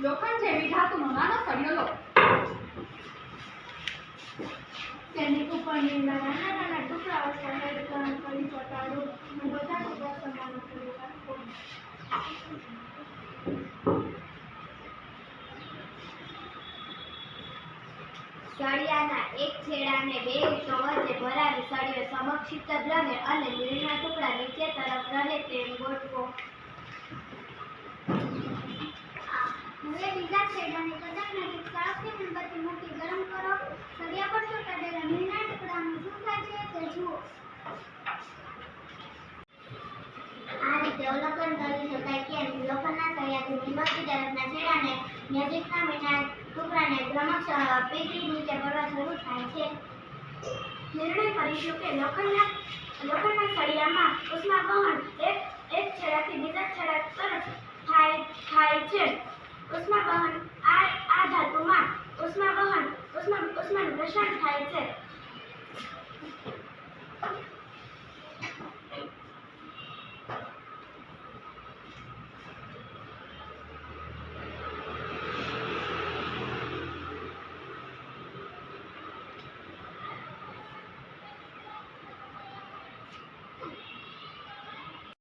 લોખંડ જેવી ધાતુનો નાનો સળિયો લો. તેની ઉપરની નાના નાના ટુકડાઓ સહેજ ગરમ કરી ચોંટાડો અને બધા ટુકડા સમાન કરી રાખો. સળિયાના એક છેડાને બે ઈંટો વચ્ચે ભરાવી સળિયો સમક્ષિત રહે અને લીલના ટુકડા નીચે તરફ રહે તેમ ગોઠવો. હવે બીજા છેડાને કદાચ નજીક સાળસની મીણબત્તી મૂકી ગરમ કરો. સળિયા પર ચોંટાડેલા લીલના ટુકડાનું શું થાય છે તે જુઓ. આ રીતે અવલોકન કરી શકાય કે લોખંડના સળિયાથી મીણબત્તી તરફના છેડાને નજીકના મીણના ટુકડાને ક્રમશઃ પીગળી નીચે પડવા શરૂ થાય છે. નિર્ણય કરીશું કે લોખંડના સળિયામાં ઉષ્માવહન એક છેડાથી બીજા છેડા તરફ થાય છે. ઉષ્માવહન આ ધાતુમાં ઉષ્માનું પ્રસારણ થાય છે.